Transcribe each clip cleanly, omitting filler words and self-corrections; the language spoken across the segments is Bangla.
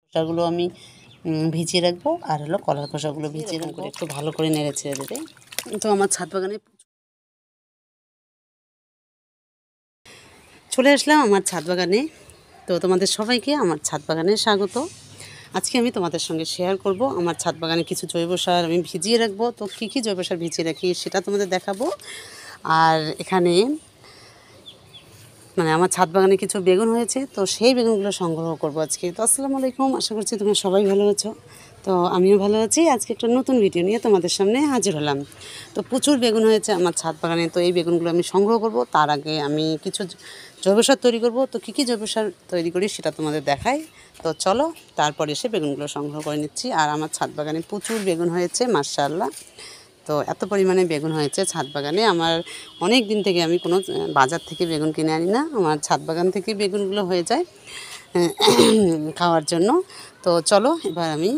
খোসাগুলো আমি ভিজিয়ে রাখবো, আর হলো কলার খোসাগুলো ভিজিয়ে রাখবো, একটু ভালো করে নেড়ে ছেড়ে দেবে। তো আমার ছাদ বাগানে চলে আসলাম আমার ছাদ বাগানে। তো তোমাদের সবাইকে আমার ছাদ বাগানে স্বাগত। আজকে আমি তোমাদের সঙ্গে শেয়ার করব আমার ছাদ বাগানে কিছু জৈব সার আমি ভিজিয়ে রাখবো। তো কী কী জৈব সার ভিজিয়ে রাখি সেটা তোমাদের দেখাবো। আর এখানে আমার ছাদ বাগানে কিছু বেগুন হয়েছে, তো সেই বেগুনগুলো সংগ্রহ করবো আজকে। তো আসসালামু আলাইকুম, আশা করছি তোমরা সবাই ভালো আছো। তো আমিও ভালো আছি। আজকে একটা নতুন ভিডিও নিয়ে তোমাদের সামনে হাজির হলাম। তো প্রচুর বেগুন হয়েছে আমার ছাদ বাগানে, তো এই বেগুনগুলো আমি সংগ্রহ করব। তার আগে আমি কিছু জৈব সার তৈরি করব। তো কী কী জৈব সার তৈরি করি সেটা তোমাদের দেখাই। তো চলো, তারপর এসে বেগুনগুলো সংগ্রহ করে নিচ্ছি। আর আমার ছাদ বাগানে প্রচুর বেগুন হয়েছে, মাশাআল্লাহ। তো এত পরিমাণে বেগুন হয়েছে ছাদ বাগানে, আমার অনেক দিন থেকে আমি কোনো বাজার থেকে বেগুন কিনে আনি না, আমার ছাদ বাগান থেকে বেগুনগুলো হয়ে যায় খাওয়ার জন্য। তো চলো এবার আমি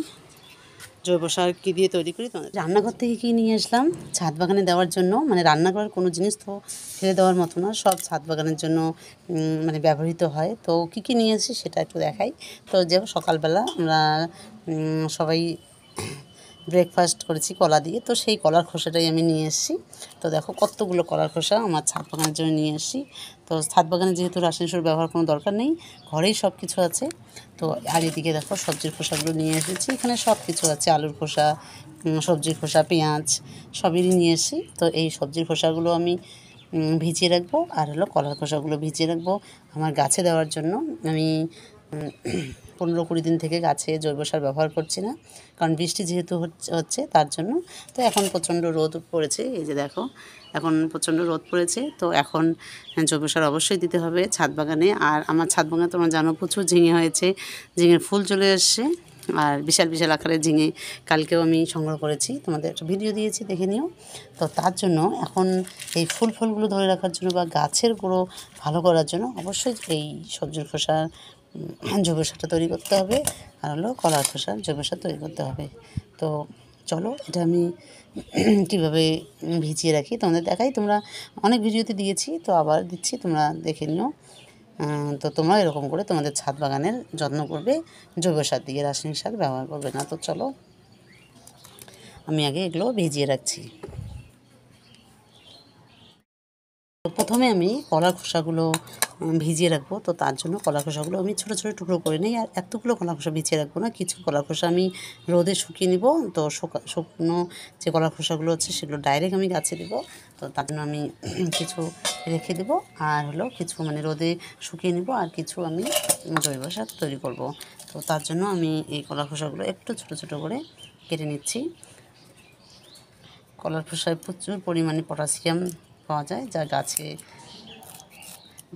জৈব সার কী দিয়ে তৈরি করি। রান্নাঘর থেকে কী নিয়ে আসলাম ছাদ বাগানে দেওয়ার জন্য, রান্না করার কোনো জিনিস তো ফেলে দেওয়ার মতো না, সব ছাদ বাগানের জন্য ব্যবহৃত হয়। তো কী কী নিয়ে আসি সেটা একটু দেখাই। তো যে সকালবেলা আমরা সবাই ব্রেকফাস্ট করেছি কলা দিয়ে, তো সেই কলার খোসাটাই আমি নিয়ে এসেছি। তো দেখো কতগুলো কলার খোসা আমার ছাদ বাগানের জন্য নিয়ে এসেছি। তো ছাদ বাগানে যেহেতু রাসায়নিক সার ব্যবহার কোনো দরকার নেই, ঘরেই সব কিছু আছে। তো আর এদিকে দেখো সবজির খোসাগুলো নিয়ে এসেছি, এখানে সব কিছু আছে, আলুর খোসা, সবজির খোসা, পেঁয়াজ সবই নিয়ে এসেছি। তো এই সবজির খোসাগুলো আমি ভিজিয়ে রাখবো, আর হলো কলার খোসাগুলো ভিজিয়ে রাখবো আমার গাছে দেওয়ার জন্য। আমি 15-20 দিন থেকে গাছে জৈব সার ব্যবহার করছি না, কারণ বৃষ্টি যেহেতু হচ্ছে তার জন্য। তো এখন প্রচণ্ড রোদ পড়েছে, এই যে দেখো এখন প্রচণ্ড রোদ পড়েছে। তো এখন জৈব সার অবশ্যই দিতে হবে ছাদ বাগানে। আর আমার ছাদ বাগানে তোমরা জানো প্রচুর ঝিঙে হয়েছে, ঝিঙের ফুল চলে এসছে, আর বিশাল বিশাল আকারের ঝিঙে কালকেও আমি সংগ্রহ করেছি, তোমাদের একটা ভিডিও দিয়েছি, দেখে নিও। তো তার জন্য এখন এই ফলগুলো ধরে রাখার জন্য বা গাছের গুঁড়ো ভালো করার জন্য অবশ্যই এই সবজির খোসার জৈব সারটা তৈরি করতে হবে, আর হলো কলার খোসার জৈব সার তৈরি করতে হবে। তো চলো এটা আমি কীভাবে ভিজিয়ে রাখি তোমাদের দেখাই। তোমরা অনেক ভিডিওতে দিয়েছি, তো আবার দিচ্ছি, তোমরা দেখে নিও। তো তোমরা এরকম করে তোমাদের ছাদ বাগানের যত্ন করবে, জৈব সার দিয়ে, রাসায়নিক সার ব্যবহার করবে না। তো চলো আমি আগে এগুলো ভিজিয়ে রাখছি। তো প্রথমে আমি কলার খোসাগুলো ভিজিয়ে রাখবো। তো তার জন্য কলার খোসাগুলো আমি ছোটো ছোটো টুকরো করে নিই, আর এতগুলো কলার খোসা ভিজিয়ে রাখবো না, কিছু কলার খোসা আমি রোদে শুকিয়ে নিব। তো শুকনো যে কলার খোসাগুলো হচ্ছে সেগুলো ডাইরেক্ট আমি গাছে দেবো। তো তার জন্য আমি কিছু রেখে দেবো, আর হলো কিছু রোদে শুকিয়ে নিব, আর কিছু আমি জৈব সার তৈরি করব। তো তার জন্য আমি এই কলার খোসাগুলো একটু ছোটো ছোটো করে কেটে নিচ্ছি। কলার খোসায় প্রচুর পরিমাণে পটাশিয়াম পাওয়া যায়, যা গাছে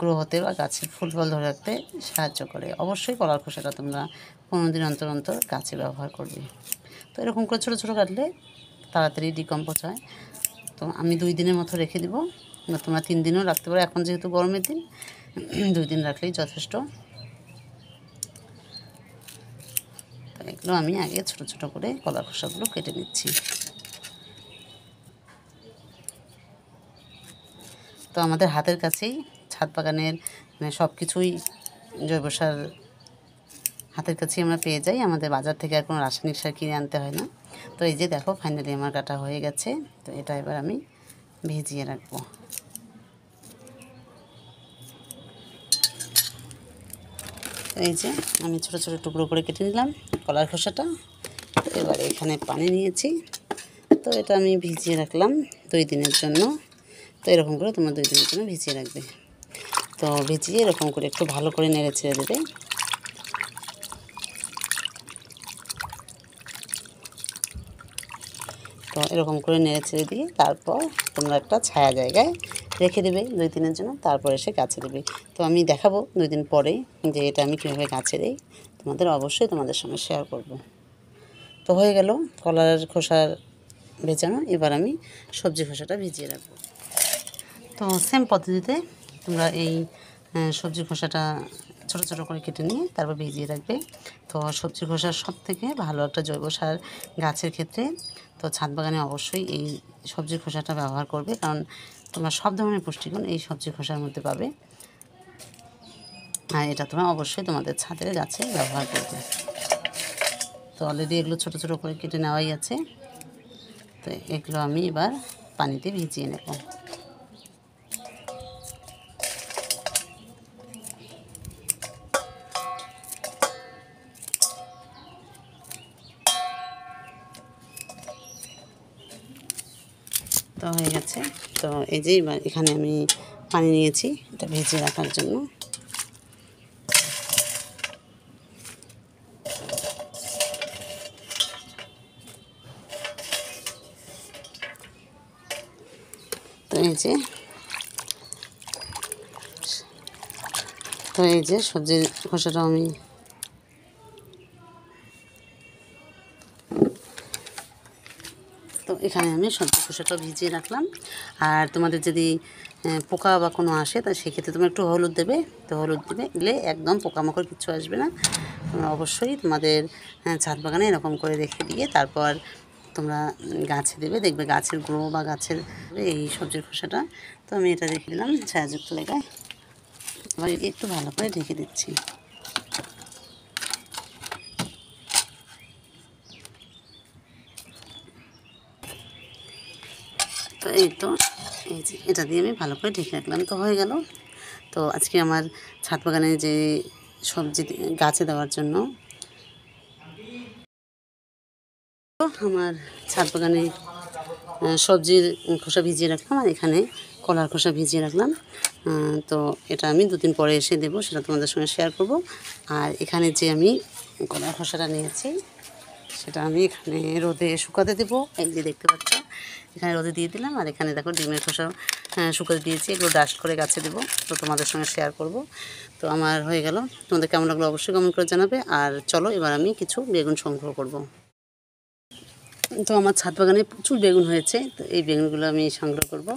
গ্রো হতে বা গাছের ফুল ফল ধরে রাখতে সাহায্য করে। অবশ্যই কলার খোসাটা তোমরা 15 দিন অন্তর অন্তর গাছে ব্যবহার করবে। তো এরকম করে ছোটো ছোটো কাটলে তাড়াতাড়ি ডিকম্পোজ হয়। তো আমি 2 দিনের মতো রেখে দেবো, বা তোমরা 3 দিনও রাখতে পারো, এখন যেহেতু গরমের দিন 2 দিন রাখলেই যথেষ্ট। তো এগুলো আমি আগে ছোটো ছোটো করে কলার খোসাগুলো কেটে নিচ্ছি। তো আমাদের হাতের কাছেই ছাদ বাগানের সব কিছুই জৈব সার হাতের কাছেই আমরা পেয়ে যাই, আমাদের বাজার থেকে আর কোনো রাসায়নিক সার কিনে আনতে হয় না। তো এই যে দেখো ফাইনালি আমার কাটা হয়ে গেছে। তো এটা এবার আমি ভিজিয়ে রাখবো। তো এই যে আমি ছোটো ছোটো টুকরো করে কেটে নিলাম কলার খোসাটা। তো এবার এখানে পানি নিয়েছি, তো এটা আমি ভিজিয়ে রাখলাম 2 দিনের জন্য। তো এরকম করে তোমরা 2 দিনের জন্য ভিজিয়ে রাখবে। তো ভিজিয়ে এরকম করে একটু ভালো করে নেড়ে ছেড়ে দেবে। তো এরকম করে নেড়ে ছেড়ে দিয়ে তারপর তোমরা একটা ছায়া জায়গায় রেখে দেবে 2 দিনের জন্য, তারপর এসে গাছে দেবে। তো আমি দেখাবো 2 দিন পরে যে এটা আমি কীভাবে গাছে দিই, অবশ্যই তোমাদের সঙ্গে শেয়ার করব। তো হয়ে গেল কলার খোসার ভেজানো, এবার আমি সবজি খোসাটা ভিজিয়ে রাখবো। তো সেম পদ্ধতিতে তোমরা এই সবজি খোসাটা ছোটো ছোটো করে কেটে নিয়ে তারপর ভিজিয়ে রাখবে। তো সবজি খোসার সবথেকে ভালো একটা জৈব সার গাছের ক্ষেত্রে। তো ছাদ বাগানে অবশ্যই এই সবজির খোসাটা ব্যবহার করবে, কারণ তোমরা সব ধরনের পুষ্টিগুণ এই সবজি খোসার মধ্যে পাবে, আর এটা তোমরা অবশ্যই তোমাদের ছাদের গাছে ব্যবহার করবে। অলরেডি এগুলো ছোটো ছোটো করে কেটে নেওয়াই আছে। তো এগুলো আমি এবার পানিতে ভিজিয়ে নেব। তো হয়ে গেছে। তো এই যে এবার এখানে আমি পানি নিয়েছি এটা ভেজে রাখার জন্য। তো এই যে সবজির খোসাটা আমি এখানে আমি সবজি খোসাটা ভিজিয়ে রাখলাম। আর তোমাদের যদি পোকা বা কোনো আসে তা সেক্ষেত্রে তোমরা একটু হলুদ দেবে। তো হলুদ দিলে একদম পোকামাকড় কিচ্ছু আসবে না। তোমরা অবশ্যই তোমাদের ছাদ বাগানে এরকম করে রেখে দিয়ে তারপর তোমরা গাছে দেবে, দেখবে গাছের গ্রো বা গাছের এই সবজির খোসাটা। তো আমি এটা রেখে দিলাম ছায়াযুক্ত জায়গায়। এবার একটু ভালো করে ঢেকে দিচ্ছি। তো এই যে এটা দিয়ে আমি ভালো করে ঢেকে রাখলাম। তো হয়ে গেল। তো আজকে আমার ছাদ বাগানে যে সবজি গাছে দেওয়ার জন্য আমার ছাদ বাগানে সবজির খোসা ভিজিয়ে রাখলাম আর এখানে কলার খোসা ভিজিয়ে রাখলাম। তো এটা আমি 2 দিন পরে এসে দেবো, সেটা তোমাদের সঙ্গে শেয়ার করব। আর এখানে যে আমি কলার খোসাটা নিয়েছি সেটা আমি এখানে রোদে শুকাতে দেবো। এই যে দেখতে পাচ্ছ এখানে রোদে দিয়ে দিলাম। আর এখানে দেখো ডিমের খোসা শুকাতে দিয়েছি, এগুলো ডাস্ট করে গাছে দেবো। তো তোমাদের সঙ্গে শেয়ার করব। তো আমার হয়ে গেল। তোমাদের কেমন লাগলো অবশ্যই কমেন্ট করে জানাবে। আর চলো এবার আমি কিছু বেগুন সংগ্রহ করব। তো আমার ছাদ বাগানে প্রচুর বেগুন হয়েছে। তো এই বেগুনগুলো আমি সংগ্রহ করব।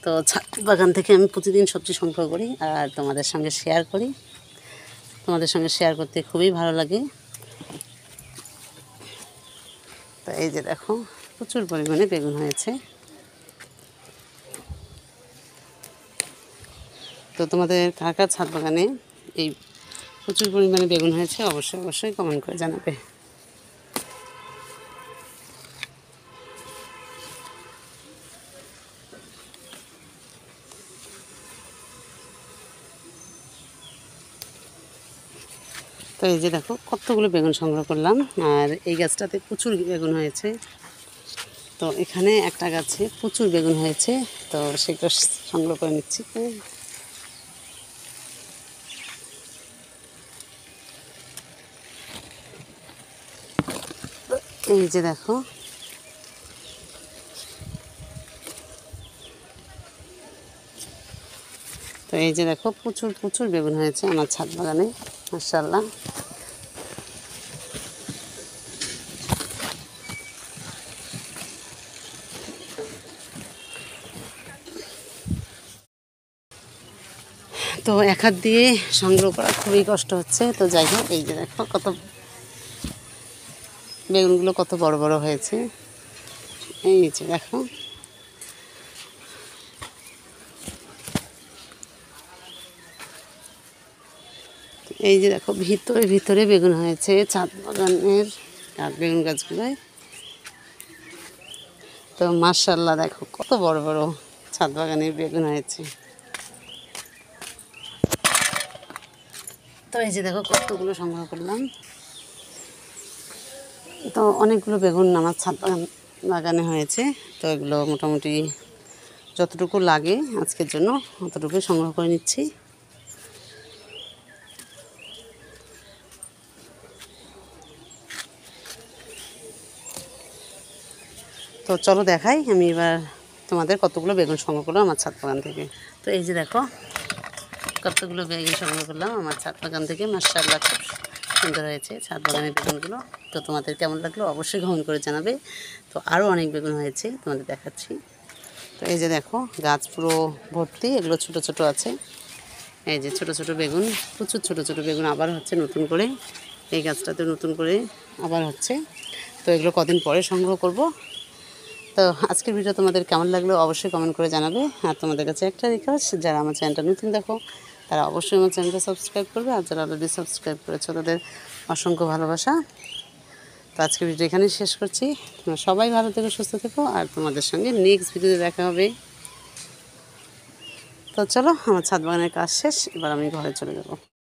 তো ছাদ বাগান থেকে আমি প্রতিদিন সবজি সংগ্রহ করি আর তোমাদের সঙ্গে শেয়ার করি। তোমাদের সঙ্গে শেয়ার করতে খুবই ভালো লাগে। তো এই যে দেখো প্রচুর পরিমাণে বেগুন হয়েছে। তো তোমাদের কার কার ছাদ বাগানে এই প্রচুর পরিমাণে বেগুন হয়েছে অবশ্যই কমেন্ট করে জানাবে। তো এই যে দেখো কতগুলো বেগুন সংগ্রহ করলাম। আর এই গাছটাতে প্রচুর বেগুন হয়েছে। তো এখানে একটা গাছে প্রচুর বেগুন হয়েছে। তো সেটা সংগ্রহ করে নিচ্ছি। এই যে দেখো তো এই যে দেখো প্রচুর বেগুন হয়েছে আমার ছাদ বাগানে, মাশাআল্লাহ। তো এক হাত দিয়ে সংগ্রহ করা খুবই কষ্ট হচ্ছে। তো যাই হোক এই যে দেখো বেগুনগুলো কত বড় বড় হয়েছে। এই যে দেখো এই যে দেখো ভিতরে বেগুন হয়েছে ছাদ বাগানের বেগুন গাছগুলোয়। তো মাশাআল্লাহ দেখো কত বড় বড় ছাদ বাগানে বেগুন হয়েছে। তো এই যে দেখো কতগুলো সংগ্রহ করলাম। তো অনেকগুলো বেগুন আমার ছাদ বাগানে হয়েছে। তো এগুলো মোটামুটি যতটুকু লাগে আজকের জন্য অতটুকুই সংগ্রহ করে নিচ্ছি। তো চলো দেখাই আমি এবার তোমাদের কতগুলো বেগুন সংগ্রহ করলাম আমার ছাদ বাগান থেকে। তো এই যে দেখো কতগুলো বেগুন সংগ্রহ করলাম আমার ছাদ বাগান থেকে। মাশাআল্লাহ খুব সুন্দর হয়েছে ছাদ বাগানের বেগুনগুলো। তো তোমাদের কেমন লাগলো অবশ্যই কমেন্ট করে জানাবে। তো আরও অনেক বেগুন হয়েছে তোমাদের দেখাচ্ছি। তো এই যে দেখো গাছ পুরো ভর্তি, এগুলো ছোট ছোট আছে। এই যে ছোট বেগুন, প্রচুর ছোট বেগুন আবার হচ্ছে নতুন করে। এই গাছটাতে নতুন করে আবার হচ্ছে। তো এগুলো কদিন পরে সংগ্রহ করব। তো আজকের ভিডিও তোমাদের কেমন লাগলো অবশ্যই কমেন্ট করে জানাবে। আর তোমাদের কাছে একটা রিকোয়েস্ট, যারা আমার চ্যানেলটা নতুন দেখো তারা অবশ্যই আমার চ্যানেলটা সাবস্ক্রাইব করবে। আর যারা অলরেডি সাবস্ক্রাইব করেছো তাদের অসংখ্য ভালোবাসা। তো আজকে ভিডিও এখানেই শেষ করছি। তোমরা সবাই ভালো থেকো, সুস্থ থেকো, আর তোমাদের সঙ্গে নেক্সট ভিডিওতে দেখা হবে। তো চলো, আমার ছাদ বাগানের কাজ শেষ, এবার আমি ঘরে চলে যাবো।